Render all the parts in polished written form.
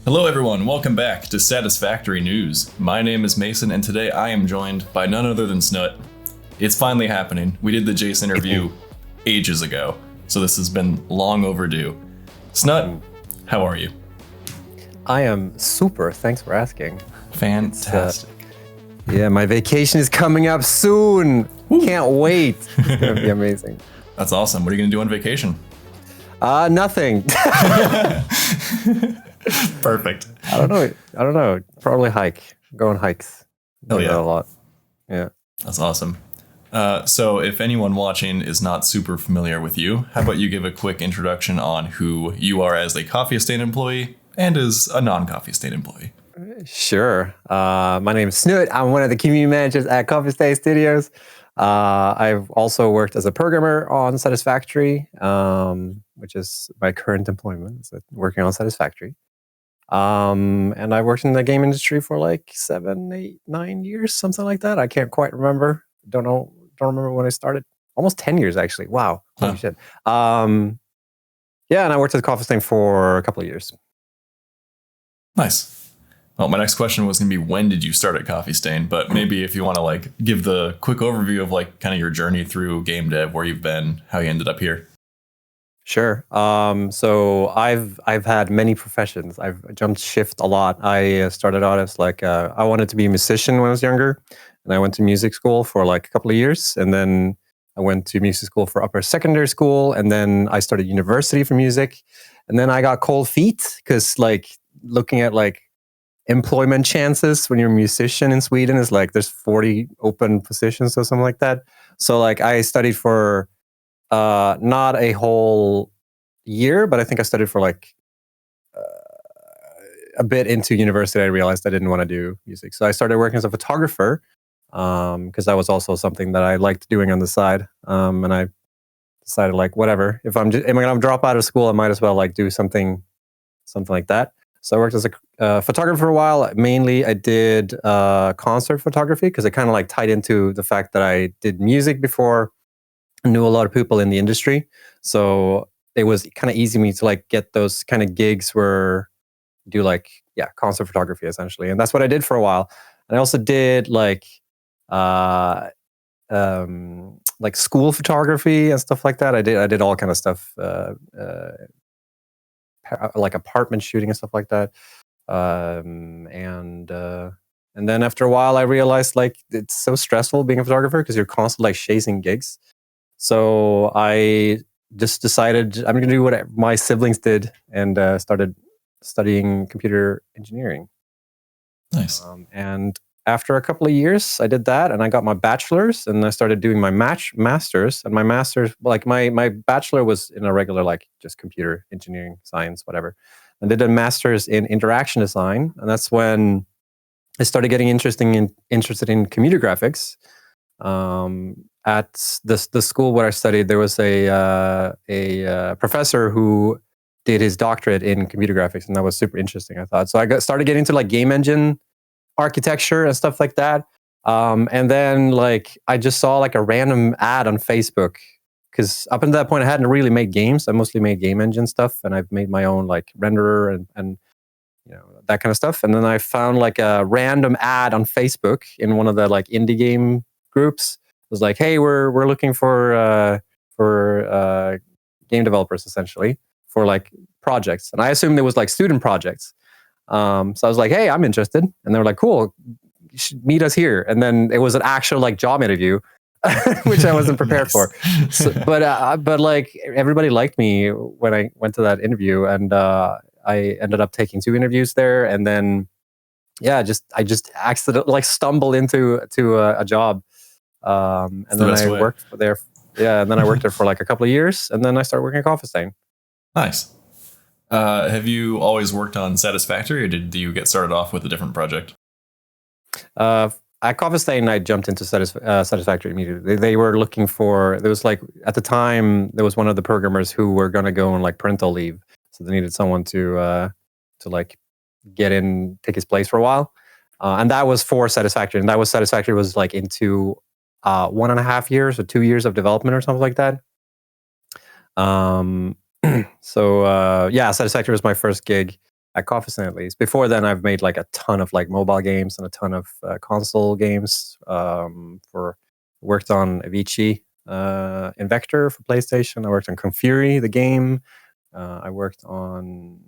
Hello everyone, welcome back to Satisfactory News. My name is Mason and today I am joined by none other than Snutt. It's finally happening. We did the Jace interview ages ago, so this has been long overdue. Snutt, how are you? I am super, thanks for asking. Fantastic. Yeah, my vacation is coming up soon. Woo. Can't wait. It's gonna be amazing. That's awesome. What are you gonna do on vacation? Nothing. Perfect. I don't know. Probably hike. Go on hikes. Oh yeah. A lot. Yeah. That's awesome. So if anyone watching is not super familiar with you, how about you give a quick introduction on who you are as a Coffee Estate employee and as a non-Coffee Estate employee? Sure. My name is Snutt. I'm one of the community managers at Coffee Estate Studios. I've also worked as a programmer on Satisfactory, which is my current employment, so working on Satisfactory. And I worked in the game industry for like 7, 8, 9 years, something like that. I can't quite remember. Don't remember when I started. Almost 10 years, actually. Wow. Holy shit. Yeah, and I worked at the Coffee Estate for a couple of years. Nice. Well, my next question was going to be, when did you start at Coffee Stain? But maybe if you want to like give the quick overview of like kind of your journey through game dev, where you've been, how you ended up here. Sure. So I've had many professions. I've jumped shift a lot. I started out as like I wanted to be a musician when I was younger, and I went to music school for like a couple of years, and then I went to music school for upper secondary school, and then I started university for music, and then I got cold feet because like looking at like employment chances when you're a musician in Sweden is like there's 40 open positions or something like that. So like I studied for not a whole year, but I think I studied for like a bit into university. I realized I didn't want to do music, so I started working as a photographer because that was also something that I liked doing on the side. And I decided like whatever, if I'm gonna drop out of school, I might as well like do something like that. So I worked as a photographer for a while. Mainly, I did concert photography because it kind of like tied into the fact that I did music before. I knew a lot of people in the industry, so it was kind of easy for me to like get those kind of gigs where do like concert photography essentially, and that's what I did for a while. And I also did like school photography and stuff like that. I did all kind of stuff. Like apartment shooting and stuff like that, and then after a while I realized like it's so stressful being a photographer because you're constantly like chasing gigs. So I just decided I'm going to do what my siblings did and started studying computer engineering. Nice. And after a couple of years, I did that, and I got my bachelor's, and I started doing my master's. And my master's, like my bachelor was in a regular like just computer engineering science, whatever. I did a master's in interaction design, and that's when I started getting interested in computer graphics. At the school where I studied, there was a professor who did his doctorate in computer graphics, and that was super interesting, I thought. So I started getting into like game engine architecture and stuff like that. And then like I just saw like a random ad on Facebook because up until that point I hadn't really made games. I mostly made game engine stuff, and I've made my own like renderer and you know that kind of stuff. And then I found like a random ad on Facebook in one of the like indie game groups. It was like, hey, we're looking for game developers essentially for like projects, and I assumed it was like student projects. So I was like, hey, I'm interested. And they were like, cool, you should meet us here. And then it was an actual like job interview, which I wasn't prepared for. So, but like everybody liked me when I went to that interview, and I ended up taking 2 interviews there. And then, I just accidentally like stumbled into a job. And then I worked there. Yeah. And then I worked there for like a couple of years, and then I started working at Coffee Stain. Nice. Have you always worked on Satisfactory, or did you get started off with a different project? At Coffee Stain, I jumped into Satisfactory immediately. They were looking for, there was like, at the time, there was one of the programmers who were going to go on like parental leave. So they needed someone to like get in, take his place for a while. And that was for Satisfactory. And that was Satisfactory was like into 1.5 years or 2 years of development or something like that. So Satisfactory was my first gig. at Coffee Stain at least. Before then, I've made like a ton of like mobile games and a ton of console games. Worked on Avicii, Invector for PlayStation. I worked on Confury, the game. I worked on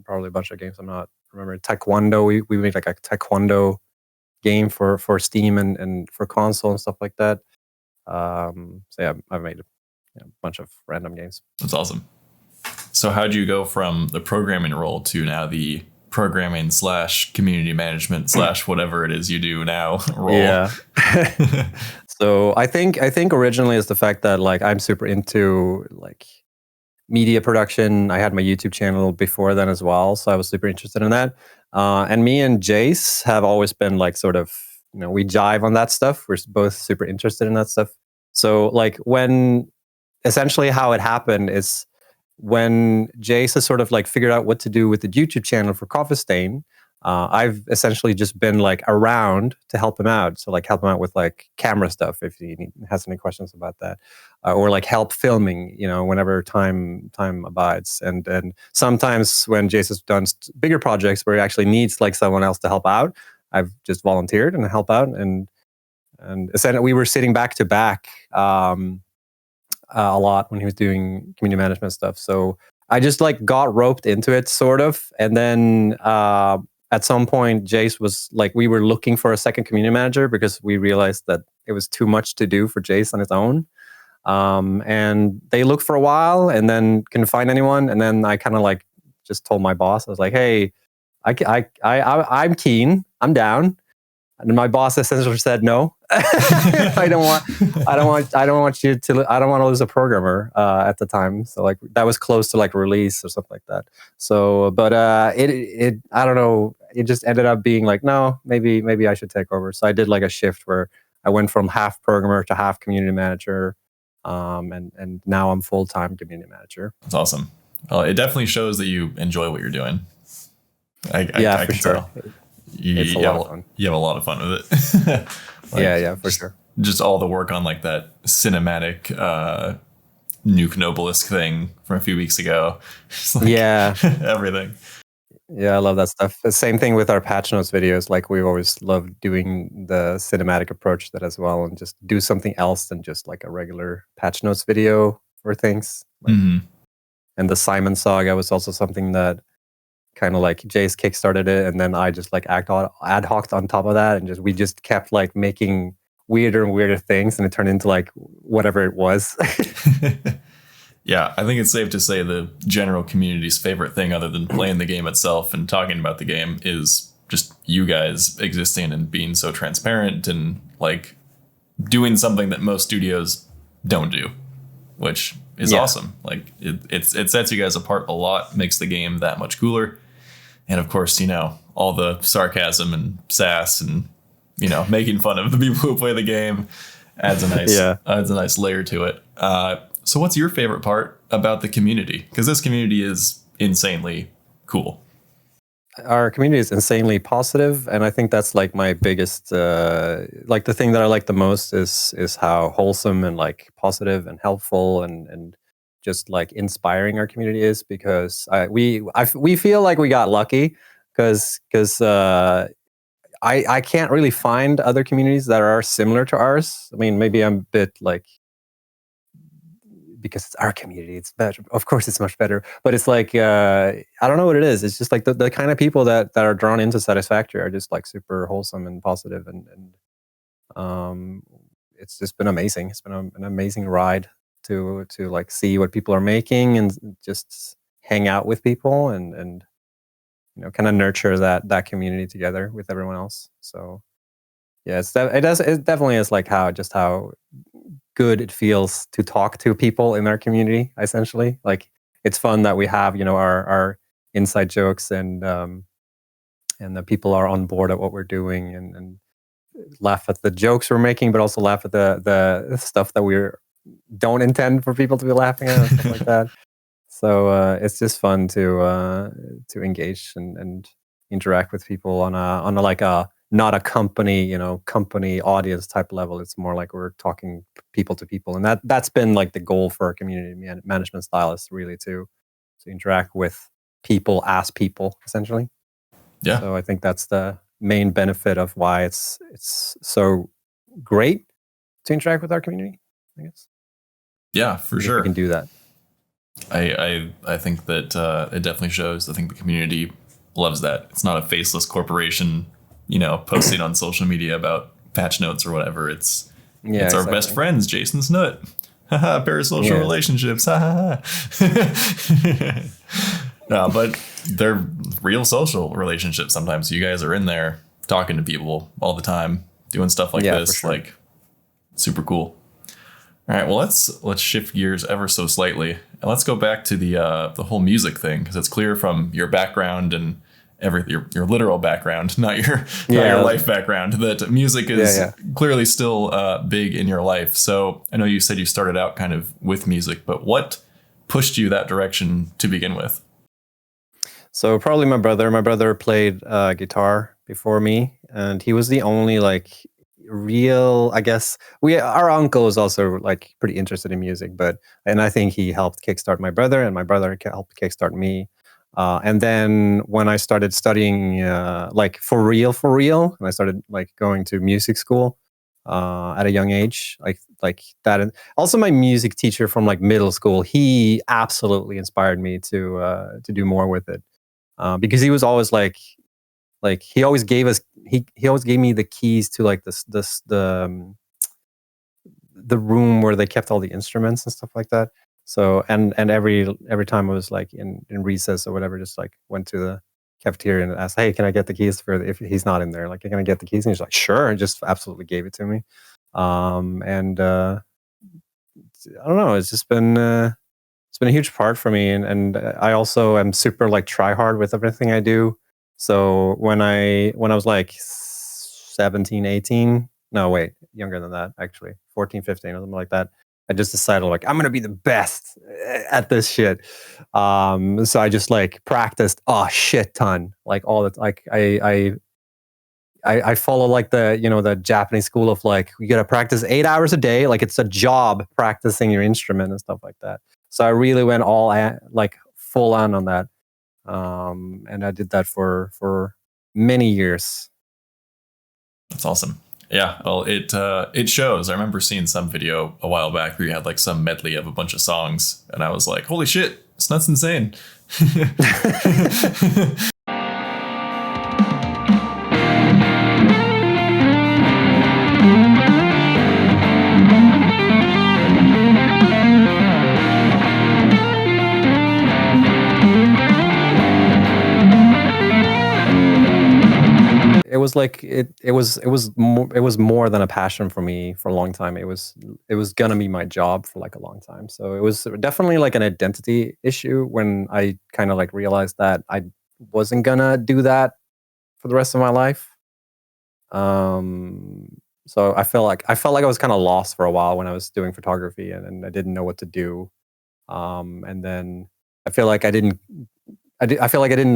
probably a bunch of games. I'm not remembering. Taekwondo. We made like a Taekwondo game for Steam and for console and stuff like that. So yeah, I've made a bunch of random games. That's awesome. So how'd you go from the programming role to now the programming / community management / whatever it is you do now role? Yeah. So I think originally is the fact that like I'm super into like media production. I had my YouTube channel before then as well, so I was super interested in that. And me and Jace have always been like sort of, we jive on that stuff. We're both super interested in that stuff. So like when essentially how it happened is when Jace has sort of like figured out what to do with the YouTube channel for Coffee Stain, I've essentially just been like around to help him out. So like help him out with like camera stuff if he has any questions about that, or like help filming, whenever time abides. And sometimes when Jace has done bigger projects where he actually needs like someone else to help out, I've just volunteered and help out. And essentially we were sitting back to back a lot when he was doing community management stuff. So I just like got roped into it sort of. And then at some point, Jace was like, we were looking for a second community manager because we realized that it was too much to do for Jace on his own. And they looked for a while and then couldn't find anyone. And then I kind of like just told my boss, I was like, hey, I'm keen, I'm down. And my boss essentially said no. I don't want to lose a programmer at the time. So like that was close to like release or something like that. So, but it I don't know. It just ended up being like, no, maybe I should take over. So I did like a shift where I went from half programmer to half community manager, and now I'm full-time community manager. That's awesome. Well, it definitely shows that you enjoy what you're doing. I for sure. Tell. It's a lot of fun. You have a lot of fun with it. Yeah, for sure. Just all the work on like that cinematic Nuke Noblisk thing from a few weeks ago. Like, everything. Yeah, I love that stuff. The same thing with our patch notes videos. Like we've always loved doing the cinematic approach to that as well, and just do something else than just like a regular patch notes video for things. Like, and the Simon Saga was also something that kind of like Jace kickstarted it, and then I just like ad hoc on top of that, and we just kept like making weirder and weirder things, and it turned into like whatever it was. Yeah, I think it's safe to say the general community's favorite thing, other than playing the game itself and talking about the game, is just you guys existing and being so transparent and like doing something that most studios don't do, which is awesome. Like it sets you guys apart a lot, makes the game that much cooler. And of course, all the sarcasm and sass and, making fun of the people who play the game adds a nice layer to it. So what's your favorite part about the community? Because this community is insanely cool. Our community is insanely positive, and I think that's like my biggest, like the thing that I like the most is how wholesome and like positive and helpful and just like inspiring our community is, because we feel like we got lucky because I can't really find other communities that are similar to ours. I mean, maybe I'm a bit like, because it's our community, it's better. Of course, it's much better. But it's like I don't know what it is. It's just like the kind of people that are drawn into Satisfactory are just like super wholesome and positive, and it's just been amazing. It's been an amazing ride to like see what people are making and just hang out with people and kind of nurture that community together with everyone else. So yeah, it definitely is like how good it feels to talk to people in our community. Essentially, like it's fun that we have our inside jokes and the people are on board at what we're doing and laugh at the jokes we're making, but also laugh at the stuff that we don't intend for people to be laughing at and stuff like that. So it's just fun to engage and interact with people on a like a not a company company audience type level. It's more like we're talking people to people, and that's been like the goal for our community management style, is really to interact with people as people, essentially. Yeah. So I think that's the main benefit of why it's so great to interact with our community, I guess. Yeah, for If sure. we can do that. I think that it definitely shows. I think the community loves that. It's not a faceless corporation, posting on social media about patch notes or whatever. It's our best friends, Jason Snutt. Haha, parasocial relationships. Haha. No, but they're real social relationships sometimes. You guys are in there talking to people all the time, doing stuff like this. For sure. Like, super cool. All right, well, let's shift gears ever so slightly, and let's go back to the whole music thing, because it's clear from your background and your literal background, not your life background, that music is clearly still big in your life. So I know you said you started out kind of with music, but what pushed you that direction to begin with? So probably my brother. My brother played guitar before me, and he was the only real, I guess. Our uncle is also like pretty interested in music, and I think he helped kickstart my brother, and my brother helped kickstart me. And then when I started studying for real, and I started like going to music school at a young age, like that. And also my music teacher from like middle school, he absolutely inspired me to do more with it, because he was always like he always gave us he always gave me the keys to like the room where they kept all the instruments and stuff like that. So and every time I was like in recess or whatever, just like went to the cafeteria and asked, hey, can I get the keys for if he's not in there, like, can I get the keys? And he's like, sure, and just absolutely gave it to me. And I don't know, it's been a huge part for me, and I also am super like try hard with everything I do. So when I was like 17, 18, no, wait, younger than that, actually, 14, 15, or something like that, I just decided like, I'm going to be the best at this shit. So I just like practiced a shit ton, like all the, like I follow like the Japanese school of like, you got to practice 8 hours a day. Like it's a job practicing your instrument and stuff like that. So I really went like full on that. And I did that for many years. That's awesome. Yeah, well, it shows. I remember seeing some video a while back where you had like some medley of a bunch of songs, and I was like, holy shit, Snutt's insane. It was like it was more than a passion for me for a long time. It was gonna be my job for like a long time. So it was definitely like an identity issue when I kind of like realized that I wasn't gonna do that for the rest of my life. So I felt like I was kind of lost for a while when I was doing photography, and I didn't know what to do. And then I feel like I didn't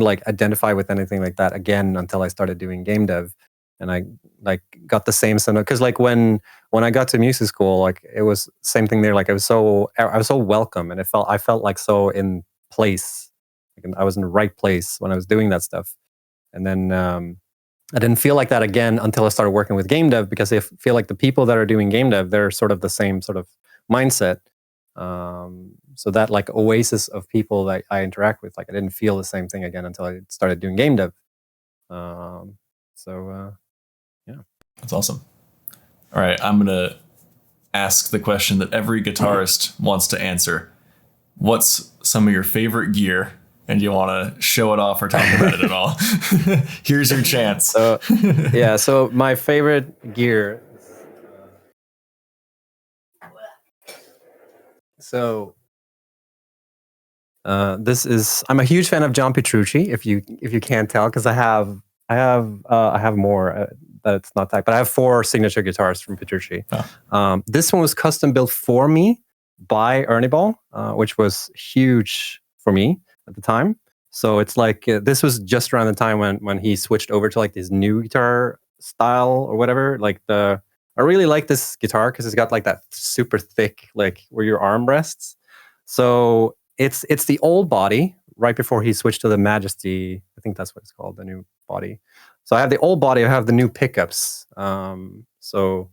like identify with anything like that again until I started doing game dev, and I like got the same sort of, because like when I got to music school, like it was same thing there. Like I was so welcome, and I felt like so in place. Like I was in the right place when I was doing that stuff. And then I didn't feel like that again until I started working with game dev, because I feel like the people that are doing game dev, they're sort of the same sort of mindset. So that like oasis of people that I interact with, like I didn't feel the same thing again until I started doing game dev. Yeah. That's awesome. All right, I'm gonna ask the question that every guitarist wants to answer. What's some of your favorite gear, and you want to show it off or talk about it at all? Here's your chance. So my favorite gear. So I'm a huge fan of John Petrucci. If you can't tell, because I have more that's not that, but I have 4 signature guitars from Petrucci. This one was custom built for me by Ernie Ball, which was huge for me at the time. So it's like this was just around the time when he switched over to like this new guitar style or whatever. I really like this guitar because it's got like that super thick, like where your arm rests. So it's the old body, right before he switched to the Majesty. I think that's what it's called, the new body. So I have the old body. I have the new pickups. So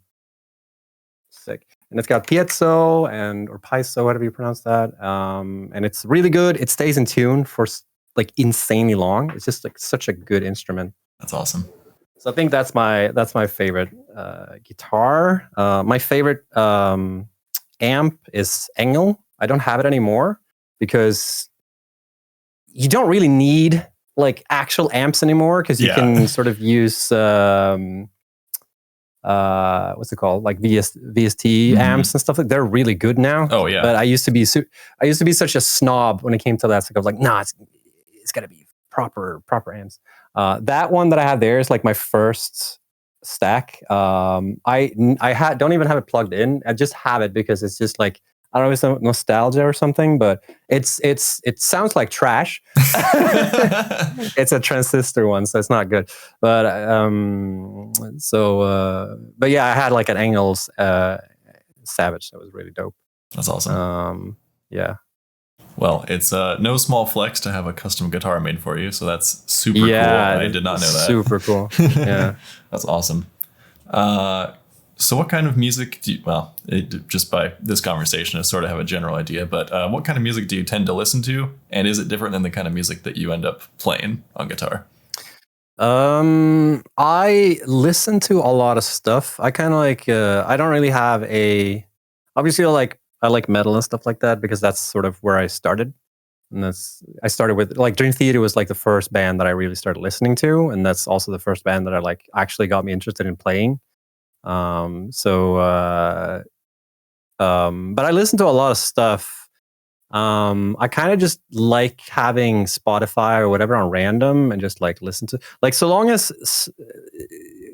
sick. And it's got piezo or piezo, whatever you pronounce that. And it's really good. It stays in tune for like insanely long. It's just like such a good instrument. That's awesome. So I think that's my favorite guitar. My favorite amp is Engel. I don't have it anymore because you don't really need like actual amps anymore because you can sort of use what's it called, like VST amps and stuff like. They're really good now. Oh yeah. But I used to be such a snob when it came to that. So I was like, nah, it's got to be proper amps. That one that I had there is like my first stack. I don't even have it plugged in. I just have it because it's just like, I don't know if it's nostalgia or something, but it sounds like trash. It's a transistor one, so it's not good. But but yeah, I had like an Engels Savage that was really dope. That's awesome. Yeah. Well, it's no small flex to have a custom guitar made for you, so that's super cool. I did not know that. Super cool. Yeah. That's awesome. So what kind of music do you, just by this conversation, I sort of have a general idea, but what kind of music do you tend to listen to? And is it different than the kind of music that you end up playing on guitar? I listen to a lot of stuff. I kind of like, I don't really have obviously I like metal and stuff like that because that's sort of where I started. And I started with like Dream Theater was like the first band that I really started listening to. And that's also the first band that I like actually got me interested in playing. But I listen to a lot of stuff. I kind of just like having Spotify or whatever on random and just like listen to, like, so long as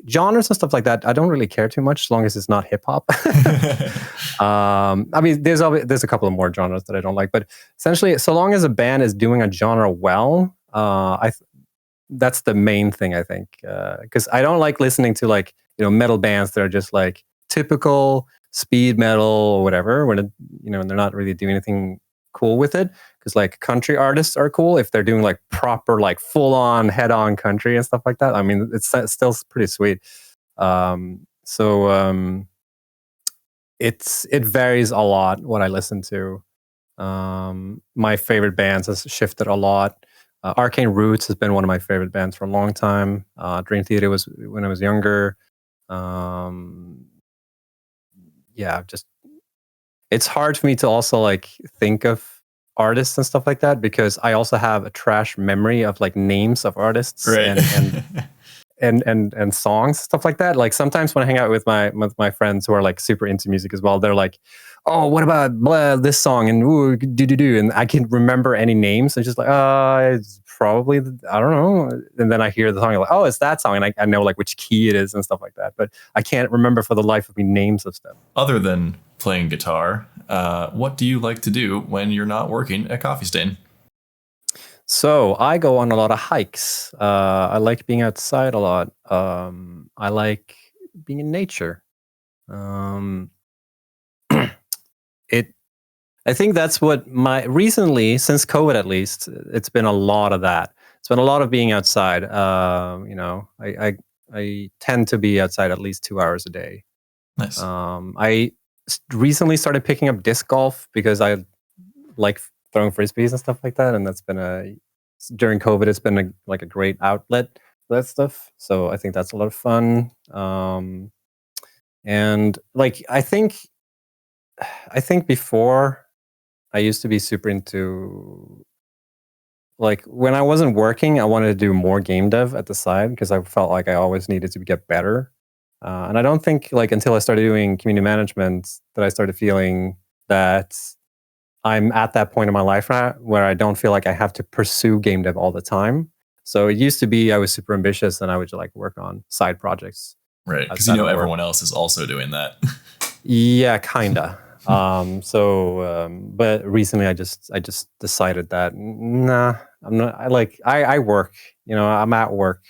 genres and stuff like that, I don't really care too much as long as it's not hip hop. I mean, there's a couple of more genres that I don't like, but essentially, so long as a band is doing a genre well, that's the main thing, I think, because I don't like listening to like, metal bands that are just like typical speed metal or whatever, when they're not really doing anything cool with it. Because like country artists are cool if they're doing like proper, like full on head on country and stuff like that. I mean, it's still pretty sweet. It varies a lot what I listen to. My favorite bands has shifted a lot. Arcane Roots has been one of my favorite bands for a long time. Dream Theater was when I was younger. Just it's hard for me to also like think of artists and stuff like that because I also have a trash memory of like names of artists, right. and songs, stuff like that. Like sometimes when I hang out with my friends who are like super into music as well, they're like, oh, what about blah, this song and ooh, do, and I can't remember any names. It's just like, it's probably, I don't know. And then I hear the song, like, oh, it's that song, and I know like which key it is and stuff like that. But I can't remember for the life of me names of stuff. Other than playing guitar, what do you like to do when you're not working at Coffee Stain? So I go on a lot of hikes. I like being outside a lot. I like being in nature. I think that's what recently, since COVID at least, it's been a lot of that. It's been a lot of being outside. I tend to be outside at least 2 hours a day. Nice. I recently started picking up disc golf because I like throwing frisbees and stuff like that, and that's been during COVID, it's been a great outlet for that stuff. So I think that's a lot of fun. And like I think before I used to be super into, like, when I wasn't working, I wanted to do more game dev at the side because I felt like I always needed to get better. And I don't think like until I started doing community management that I started feeling that I'm at that point in my life now where I don't feel like I have to pursue game dev all the time. So it used to be I was super ambitious and I would like work on side projects. Right, because everyone else is also doing that. Yeah, kinda. But recently I just decided that nah, I'm not. I work. I'm at work.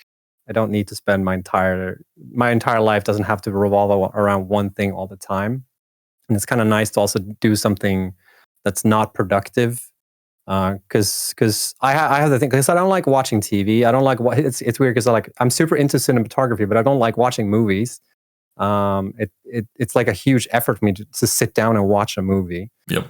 I don't need to spend my entire life doesn't have to revolve around one thing all the time. And it's kind of nice to also do something that's not productive Because I have the thing, because I don't like watching TV. I don't like what it's weird because I'm super into cinematography, but I don't like watching movies. It's like a huge effort for me to sit down and watch a movie. Yep.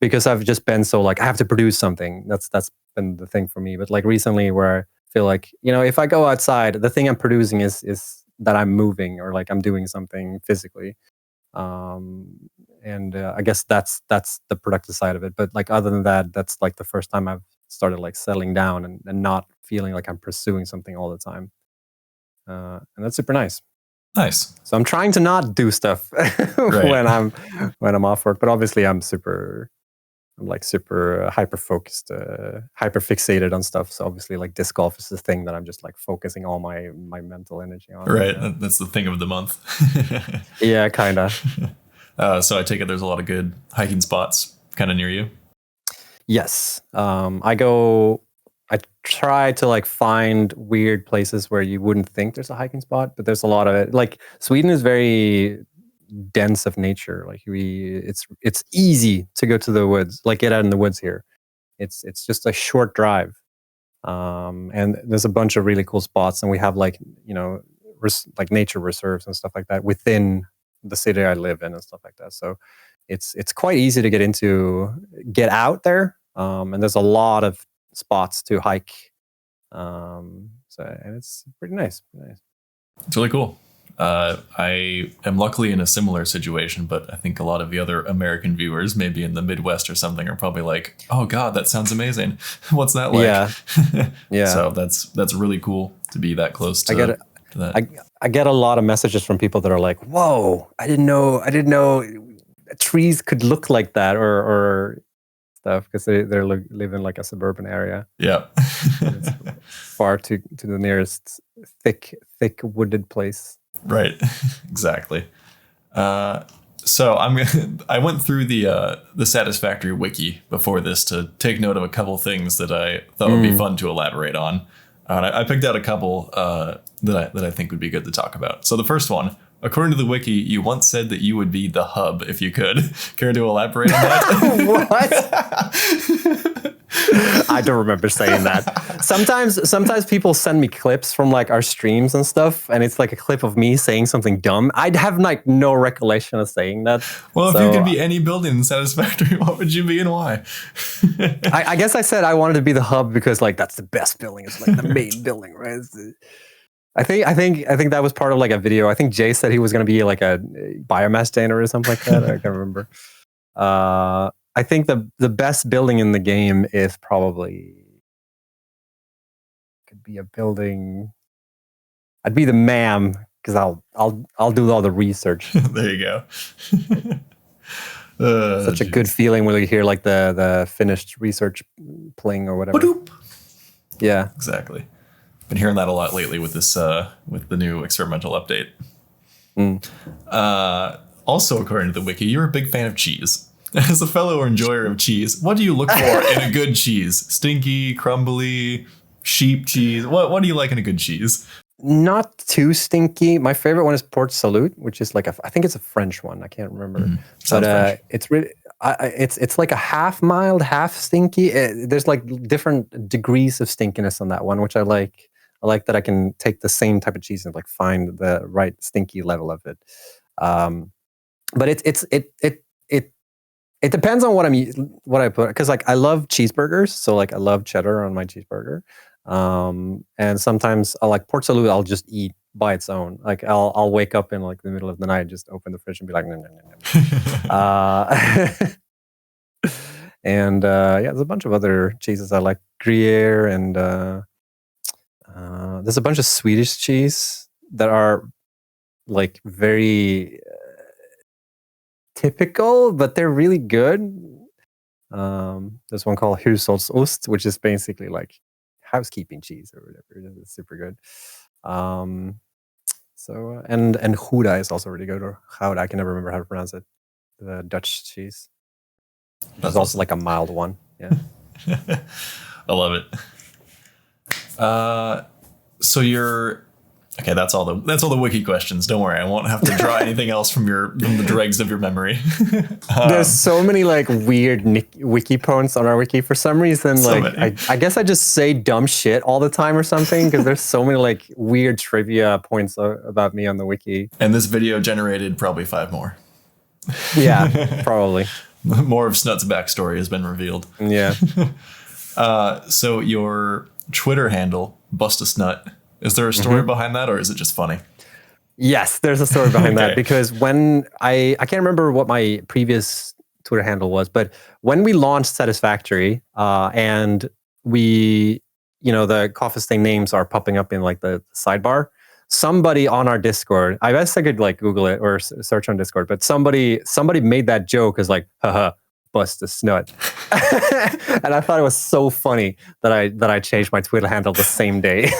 Because I've just been so like I have to produce something. That's been the thing for me. But like recently, where I feel like, you know, if I go outside, the thing I'm producing is that I'm moving or like I'm doing something physically. And I guess that's the productive side of it. But like other than that, that's like the first time I've started like settling down and not feeling like I'm pursuing something all the time. And that's super nice. Nice. So I'm trying to not do stuff when I'm off work, but obviously I'm super hyper focused, hyper fixated on stuff. So obviously like disc golf is the thing that I'm just like focusing all my mental energy on. Right. That's the thing of the month. Yeah, kind of. So I take it there's a lot of good hiking spots kind of near you. Yes. I try to like find weird places where you wouldn't think there's a hiking spot, but there's a lot of it. Like Sweden is very dense of nature. Like it's easy to go to the woods, like get out in the woods here. It's just a short drive. And there's a bunch of really cool spots, and we have like, you know, like nature reserves and stuff like that within the city I live in and stuff like that. So it's quite easy to get out there. And there's a lot of spots to hike. And it's pretty nice. It's really cool. I am luckily in a similar situation, but I think a lot of the other American viewers, maybe in the Midwest or something, are probably like, "Oh God, that sounds amazing! What's that like?" Yeah, yeah. So that's really cool to be that close to, to that. I get a lot of messages from people that are like, "Whoa, I didn't know trees could look like that," or stuff, because they live in like a suburban area. Yeah. It's far to the nearest thick wooded place. Right. Exactly. So I went through the Satisfactory wiki before this to take note of a couple things that I thought would be fun to elaborate on. And I picked out a couple that I think would be good to talk about. So the first one, according to the wiki, you once said that you would be the hub if you could. Care to elaborate on that? What? I don't remember saying that. Sometimes people send me clips from like our streams and stuff, and it's like a clip of me saying something dumb. I'd have like no recollection of saying that. Well, if you could be any building in Satisfactory, what would you be and why? I guess I said I wanted to be the hub because like that's the best building. It's like the main building, right? I think that was part of like a video. I think Jay said he was going to be like a biomass donor or something like that. I can't remember. I think the best building in the game is probably could be a building. I'd be the ma'am because I'll do all the research. There you go. Such a good feeling when you hear like the finished research playing or whatever. Ba-doop. Yeah, exactly. Been hearing that a lot lately with this with the new experimental update. Also, according to the wiki, you're a big fan of cheese. As a fellow enjoyer of cheese, what do you look for in a good cheese? Stinky, crumbly, sheep cheese? What do you like in a good cheese? Not too stinky. My favorite one is Port Salut, which is like I think it's a French one. I can't remember, but it's really it's like a half mild, half stinky. There's like different degrees of stinkiness on that one, which I like. I like that I can take the same type of cheese and like find the right stinky level of it. But it depends on what I put, because like I love cheeseburgers, so like I love cheddar on my cheeseburger. And sometimes I like Port Salut. I'll just eat by its own. Like I'll wake up in like the middle of the night, just open the fridge and be like, no. And yeah, there's a bunch of other cheeses I like, Gruyere, and there's a bunch of Swedish cheese that are like very typical, but they're really good. There's one called Hushållsost, which is basically like housekeeping cheese or whatever. It's super good. So and Gouda is also really good, or Gouda, I can never remember how to pronounce it. The Dutch cheese. That's also like a mild one. Yeah. I love it. So you're Okay, that's all the wiki questions. Don't worry, I won't have to draw anything else from the dregs of your memory. There's so many like weird wiki points on our wiki for some reason. So Like many. I guess I just say dumb shit all the time or something because there's so many like weird trivia points about me on the wiki. And this video generated probably 5 more. Yeah, probably. More of Snutt's backstory has been revealed. Yeah. So your Twitter handle, Bust a Snut, is there a story behind that, or is it just funny? Yes, there's a story behind Okay. that because when I can't remember what my previous Twitter handle was, but when we launched Satisfactory and we, the Coffee Stain names are popping up in like the sidebar, somebody on our Discord, I guess I could like Google it or search on Discord, but somebody made that joke as like, haha, bust a snut. And I thought it was so funny that I changed my Twitter handle the same day.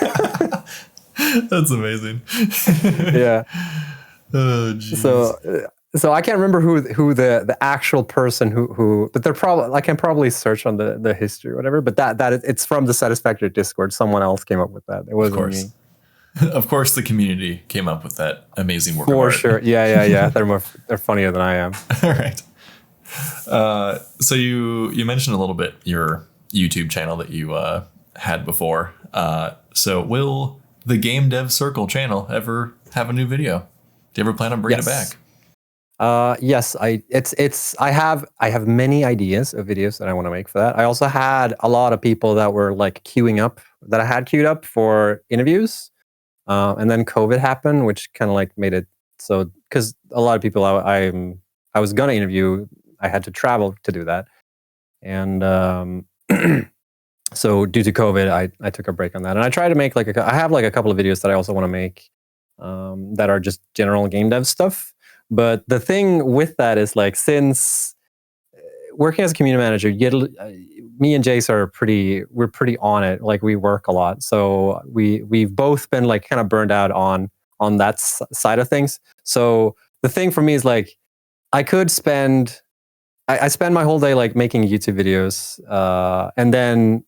That's amazing. Yeah. Oh, geez. So I can't remember who the actual person who but they're probably I can probably search on the history or whatever. But it's from the Satisfactory Discord. Someone else came up with that. It wasn't me. Of course, the community came up with that amazing work. For sure. Yeah. They're funnier than I am. All right. So you mentioned a little bit your YouTube channel that you had before. So will the Game Dev Circle channel ever have a new video? Do you ever plan on bringing it back? Yes, I have many ideas of videos that I want to make for that. I also had a lot of people that were like that I had queued up for interviews. And then COVID happened, which kind of like made it so, because a lot of people I was gonna interview, I had to travel to do that. And so due to COVID, I took a break on that. And I try to make I have like a couple of videos that I also want to make that are just general game dev stuff. But the thing with that is like, since working as a community manager, me and Jace we're pretty on it. Like we work a lot. So we've both been like kind of burned out on that side of things. So the thing for me is like, I could spend my whole day like making YouTube videos, and then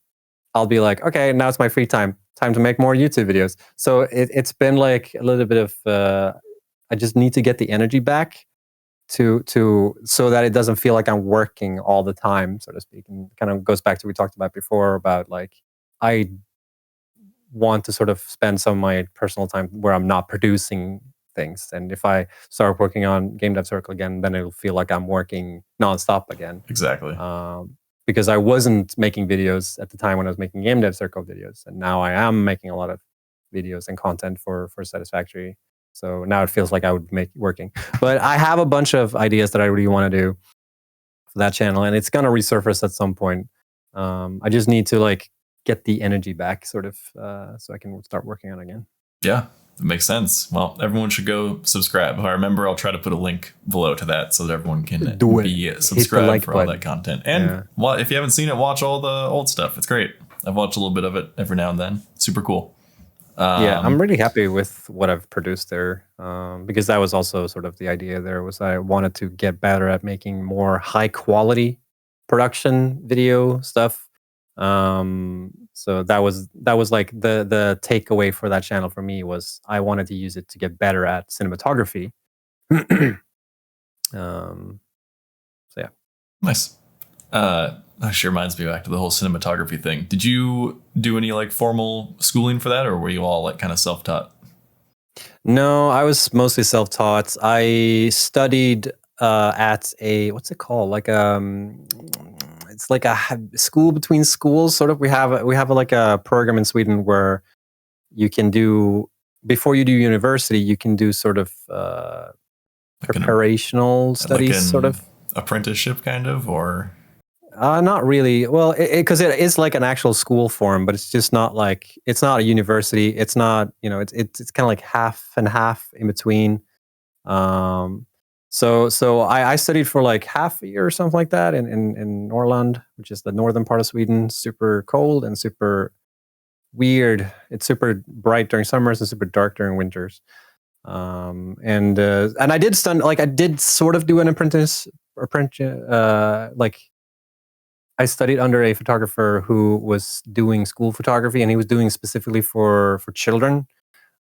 I'll be like, okay, now it's my free time to make more YouTube videos. So it's been like a little bit of I just need to get the energy back to so that it doesn't feel like I'm working all the time, so to speak. And kind of goes back to what we talked about before about like, I want to sort of spend some of my personal time where I'm not producing things. And if I start working on Game Dev Circle again, then it'll feel like I'm working nonstop again. Exactly. Because I wasn't making videos at the time when I was making Game Dev Circle videos, and now I am making a lot of videos and content for Satisfactory. So now it feels like I would make working. But I have a bunch of ideas that I really want to do for that channel, and it's gonna resurface at some point. I just need to like get the energy back, sort of, so I can start working on it again. Yeah, that makes sense. Well, everyone should go subscribe. I remember I'll try to put a link below to that so that everyone can be subscribed for all that content. And if you haven't seen it, watch all the old stuff. It's great. I've watched a little bit of it every now and then. Super cool. Yeah, I'm really happy with what I've produced there, because that was also sort of the idea there, was I wanted to get better at making more high quality production video stuff. So that was like the takeaway for that channel for me, was I wanted to use it to get better at cinematography. So yeah. Nice. Actually reminds me back to the whole cinematography thing. Did you do any like formal schooling for that, or were you all like kind of self-taught? No, I was mostly self-taught. I studied at what's it called? Like it's like a school between schools, sort of. We have like a program in Sweden where you can do, before you do university, you can do sort of preparational studies, like sort of apprenticeship kind of, or not really. Well, because it is like an actual school form, but it's just not like, it's not a university. It's not, it's kind of like half and half in between. So I studied for like half a year or something like that in Norrland, which is the northern part of Sweden. Super cold and super weird. It's super bright during summers and super dark during winters. And I did I did sort of do an apprentice, like I studied under a photographer who was doing school photography, and he was doing specifically for children.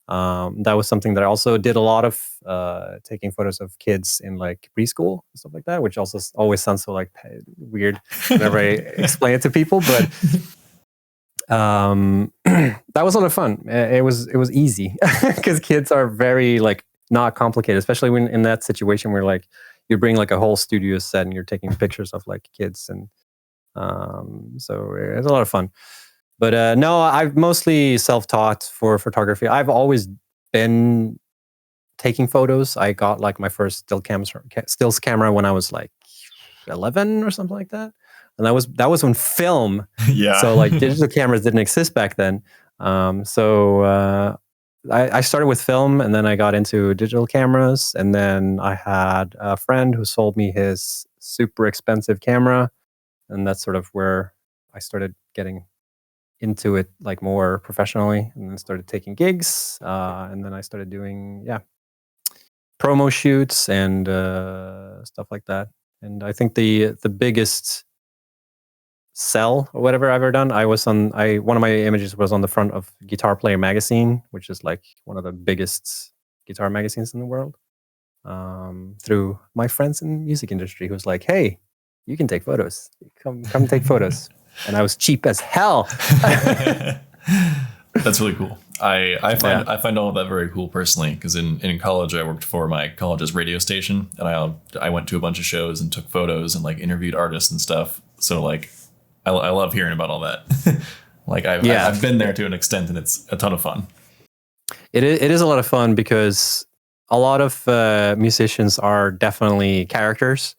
That was something that I also did a lot of, taking photos of kids in like preschool and stuff like that, which also always sounds so like weird whenever I explain it to people. But that was a lot of fun. It was easy because kids are very like not complicated, especially when in that situation where like you bring like a whole studio set and you're taking pictures of like kids, and so it's a lot of fun. But no, I've mostly self-taught for photography. I've always been taking photos. I got like my first stills camera when I was like 11 or something like that, and that was when film. Yeah. So like digital cameras didn't exist back then. So I started with film, and then I got into digital cameras, and then I had a friend who sold me his super expensive camera, and that's sort of where I started getting into it like more professionally, and then started taking gigs, and then I started doing promo shoots and stuff like that. And I think the biggest sell or whatever I've ever done, one of my images was on the front of Guitar Player magazine, which is like one of the biggest guitar magazines in the world, through my friends in the music industry who was like, hey, you can take photos, come take photos. And I was cheap as hell. That's really cool. I find all of that very cool personally, because in college I worked for my college's radio station, and I went to a bunch of shows and took photos and like interviewed artists and stuff. So like I love hearing about all that. Like I've been there to an extent, and it's a ton of fun. It is a lot of fun because a lot of musicians are definitely characters.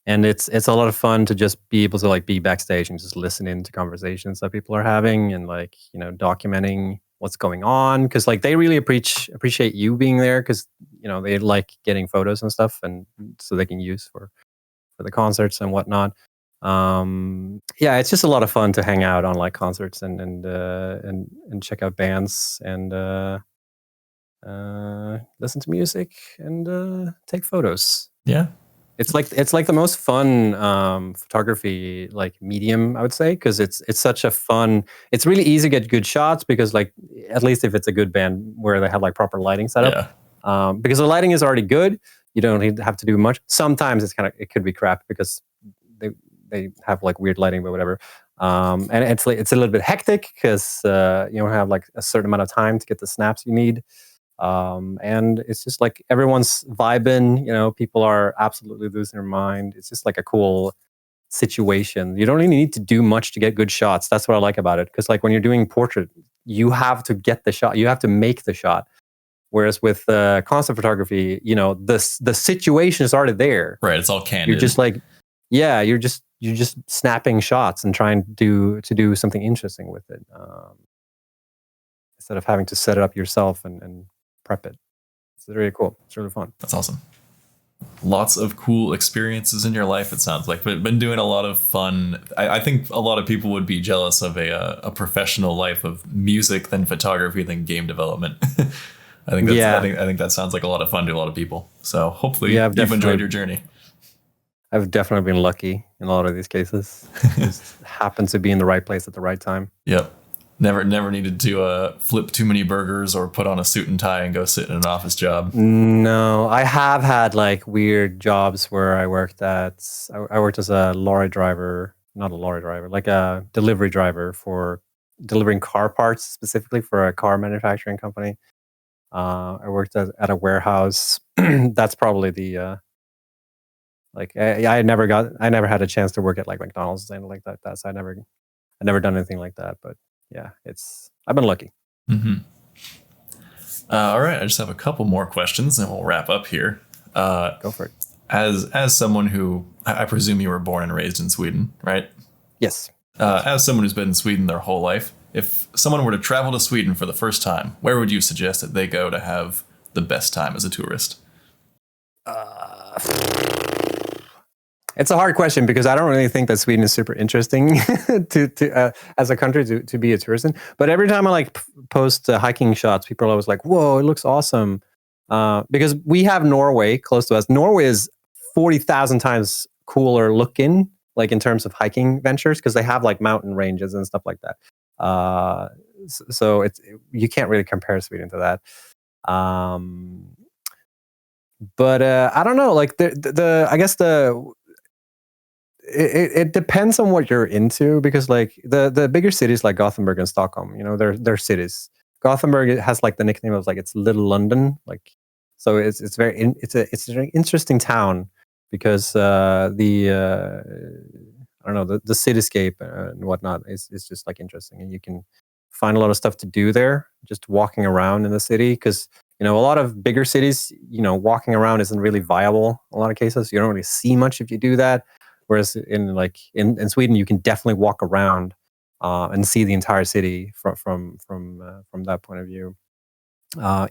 And it's a lot of fun to just be able to like be backstage and just listen into conversations that people are having, and like, you know, documenting what's going on, because like they really appreciate you being there, because you know they like getting photos and stuff, and so they can use for the concerts and whatnot. It's just a lot of fun to hang out on like concerts and check out bands and listen to music and take photos. Yeah. It's like the most fun photography like medium, I would say, because it's such a fun. It's really easy to get good shots because like, at least if it's a good band where they have like proper lighting setup, because the lighting is already good. You don't have to do much. Sometimes it could be crap because they have like weird lighting, but whatever. And it's a little bit hectic because you don't have like a certain amount of time to get the snaps you need. And it's just like everyone's vibing, you know, people are absolutely losing their mind. It's just like a cool situation. You don't really need to do much to get good shots. That's what I like about it. Because like when you're doing portrait, you have to get the shot. You have to make the shot. Whereas with concert photography, you know, the situation is already there. Right. It's all candid. You're just like, you're just snapping shots and trying to do something interesting with it, instead of having to set it up yourself and prep it. It's really cool. It's really fun. That's awesome. Lots of cool experiences in your life, it sounds like. But been doing a lot of fun. I think a lot of people would be jealous of a professional life of music, then photography, then game development. I think that sounds like a lot of fun to a lot of people. So hopefully you've enjoyed your journey. I've definitely been lucky in a lot of these cases. Just happened to be in the right place at the right time. Yep. Never needed to flip too many burgers or put on a suit and tie and go sit in an office job. No, I have had like weird jobs where I worked as a lorry driver, not a lorry driver, like a delivery driver for delivering car parts, specifically for a car manufacturing company. I worked at a warehouse. That's probably the I never had a chance to work at like McDonald's or anything like that. So I never done anything like that, but yeah, I've been lucky. Mm-hmm. All right, I just have a couple more questions and we'll wrap up here. Go for it. As someone who, I presume you were born and raised in Sweden, right? Yes. As someone who's been in Sweden their whole life, if someone were to travel to Sweden for the first time, where would you suggest that they go to have the best time as a tourist? It's a hard question because I don't really think that Sweden is super interesting to as a country to be a tourist in. But every time I like post hiking shots, people are always like, "Whoa, it looks awesome!" Because we have Norway close to us. Norway is 40,000 times cooler looking, like in terms of hiking ventures, because they have like mountain ranges and stuff like that. So you can't really compare Sweden to that. But I don't know. Like I guess it depends on what you're into, because like the bigger cities like Gothenburg and Stockholm, they're cities. Gothenburg, it has like the nickname of like it's Little London, like, so it's it's a very interesting town, because I don't know, the cityscape and whatnot is just like interesting, and you can find a lot of stuff to do there just walking around in the city, because a lot of bigger cities, walking around isn't really viable in a lot of cases. You don't really see much if you do that. Whereas in Sweden, you can definitely walk around and see the entire city from that point of view.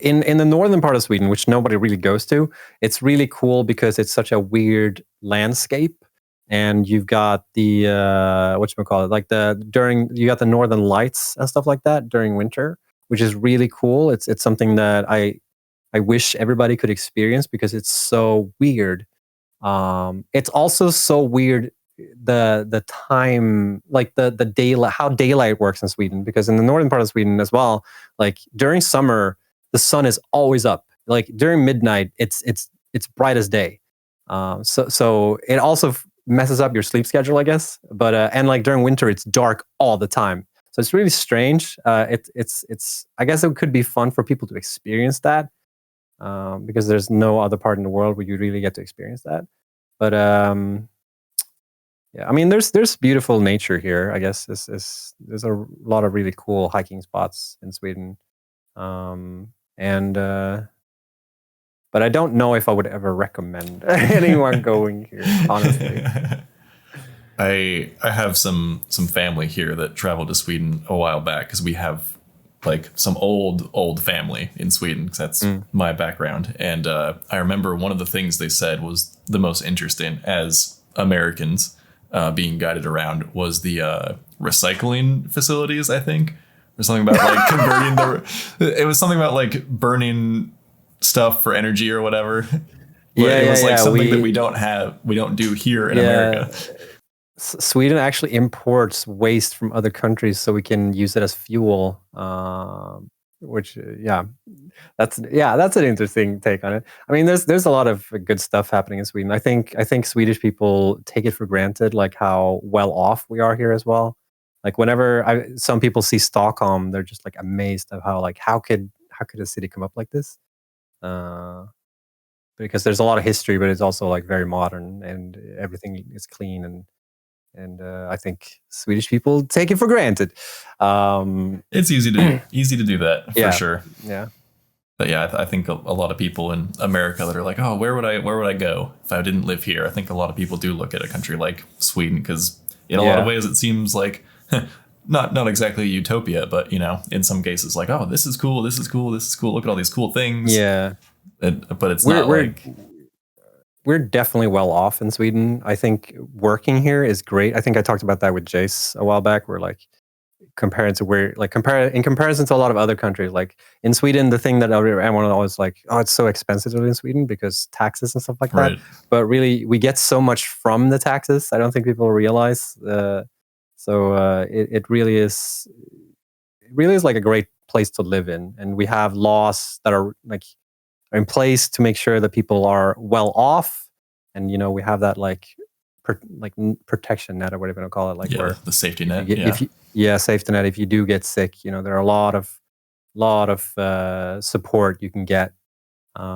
In the northern part of Sweden, which nobody really goes to, it's really cool because it's such a weird landscape, and you've got the whatchamacallit, like you got the northern lights and stuff like that during winter, which is really cool. It's something that I wish everybody could experience, because it's so weird. It's also so weird, the time, like the daylight, how daylight works in Sweden, because in the northern part of Sweden as well, like during summer, the sun is always up. Like during midnight, it's bright as day. So it also messes up your sleep schedule, I guess. But and like during winter, it's dark all the time. So it's really strange. It's I guess it could be fun for people to experience that, because there's no other part in the world where you really get to experience that. But yeah, I mean, there's beautiful nature here. I guess there's a lot of really cool hiking spots in Sweden, and but I don't know if I would ever recommend anyone going here, honestly. I have some family here that traveled to Sweden a while back, because we have like some old family in Sweden, because that's my background. And I remember one of the things they said was the most interesting as Americans being guided around was the recycling facilities, I think, or something about like converting it was something about like burning stuff for energy or whatever. But it was like something that we don't do here in America. Sweden actually imports waste from other countries so we can use it as fuel, which that's an interesting take on it. I mean, there's a lot of good stuff happening in Sweden. I think Swedish people take it for granted, like how well off we are here as well. Like whenever some people see Stockholm, they're just like amazed of how could a city come up like this? Because there's a lot of history, but it's also like very modern, and everything is clean, and I think Swedish people take it for granted. It's easy to do that for sure. Yeah. But yeah, I think a lot of people in America that are like, oh, where would I go if I didn't live here? I think a lot of people do look at a country like Sweden, because in a lot of ways it seems like not exactly a utopia, but in some cases like, oh, this is cool, this is cool, this is cool. Look at all these cool things. Yeah. But it's not like. We're definitely well off in Sweden. I think working here is great. I think I talked about that with Jace a while back. We're like, in comparison to a lot of other countries, like in Sweden, the thing that everyone always like, oh, it's so expensive to live in Sweden because taxes and stuff like that. But really, we get so much from the taxes. I don't think people realize. It really is like a great place to live in, and we have laws that are like in place to make sure that people are well off, and we have that protection net, or whatever you want to call it, like where the safety net. Safety net. If you do get sick, there are a lot of support you can get. Like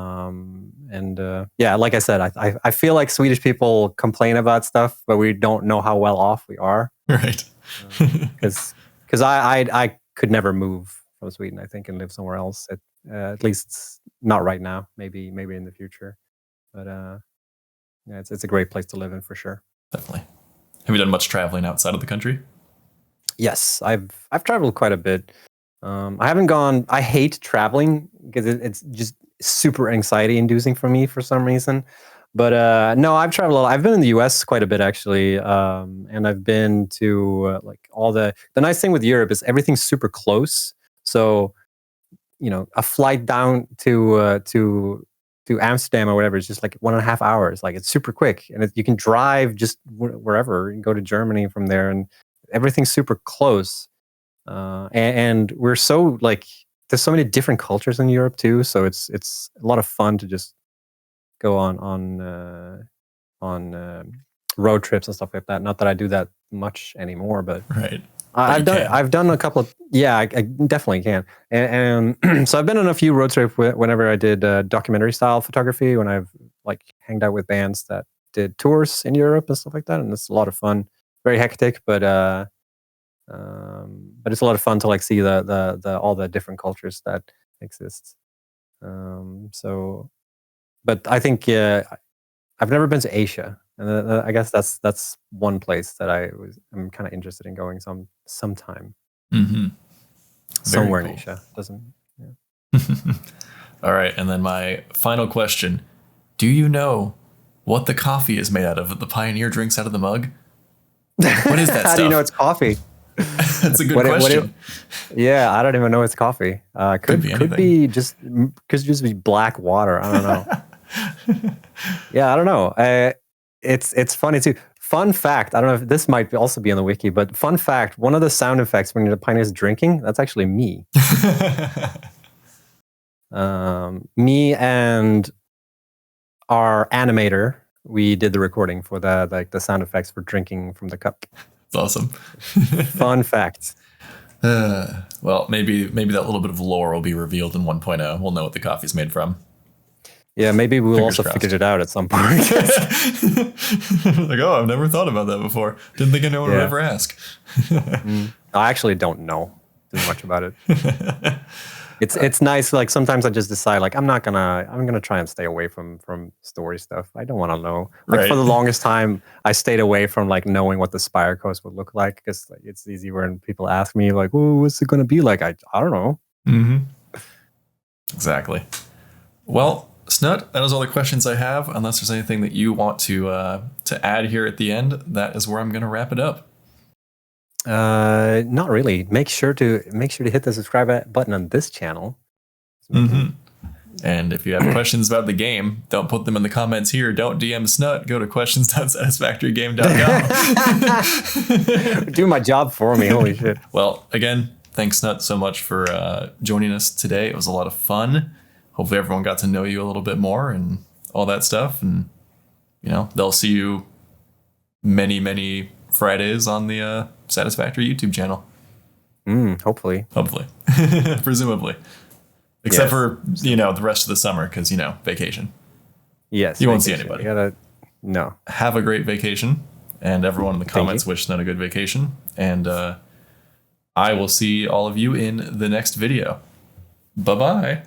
I said, I feel like Swedish people complain about stuff, but we don't know how well off we are. Right. Because I could never move from Sweden, I think, and live somewhere else. At least not right now. Maybe in the future. But it's a great place to live in for sure. Definitely. Have you done much traveling outside of the country? Yes, I've traveled quite a bit. I haven't gone. I hate traveling because it's just super anxiety inducing for me for some reason. But no, I've traveled a lot. I've been in the US quite a bit, actually. And I've been to all the nice thing with Europe is everything's super close. So, a flight down to Amsterdam or whatever is just like 1.5 hours. Like it's super quick, and you can drive just wherever. You can go to Germany from there, and everything's super close. and we're so like there's so many different cultures in Europe too. So it's a lot of fun to just go on road trips and stuff like that. Not that I do that much anymore, but Right. I've done a couple of I definitely can. And so I've been on a few road trips whenever I did documentary style photography, when I've like hanged out with bands that did tours in Europe and stuff like that, and it's a lot of fun. Very hectic, but it's a lot of fun to like see the all the different cultures that exist. So, but I think I've never been to Asia, and I guess that's one place that I'm kind of interested in going sometime. Mm-hmm. Somewhere in Asia. Doesn't. Yeah. All right, and then my final question: do you know what the coffee is made out of that the Pioneer drinks out of the mug? What is that How stuff? do you know it's coffee? That's a good question. Yeah, I don't even know it's coffee. Could be just be black water. I don't know. Yeah, I don't know. It's funny too. Fun fact: I don't know if this might also be on the wiki, but fun fact: one of the sound effects when the Pioneer is drinking, that's actually me. Me and our animator, we did the recording for the sound effects for drinking from the cup. It's awesome. Fun fact. Well, maybe that little bit of lore will be revealed in 1.0. We'll know what the coffee's made from. Yeah, maybe we'll Fingers also crossed. figure it out at some point. Like, oh, I've never thought about that before. Didn't think anyone would ever ask. I actually don't know too much about it. It's nice. Like sometimes I just decide like I'm gonna try and stay away from story stuff. I don't want to know. Like for the longest time, I stayed away from like knowing what the Spire Coast would look like, because like, it's easy when people ask me like, "Oh, what's it gonna be like?" I don't know. Mm-hmm. Exactly. Well, Snutt, that is all the questions I have. Unless there's anything that you want to add here at the end, that is where I'm gonna wrap it up. Not really. Make sure to hit the subscribe button on this channel. Mm-hmm. And if you have questions about the game, don't put them in the comments here. Don't DM Snutt. Go to questions.satisfactorygame.com. Do my job for me. Holy shit. Well, again, thanks, Snutt, so much for joining us today. It was a lot of fun. Hopefully everyone got to know you a little bit more and all that stuff. And, they'll see you many, many Fridays on the Satisfactory YouTube channel. Hopefully. Presumably. Except for, the rest of the summer, because, vacation. Yes. You won't see anybody. No. Have a great vacation. And everyone in the comments wish Snutt a good vacation. And I will see all of you in the next video. Bye-bye.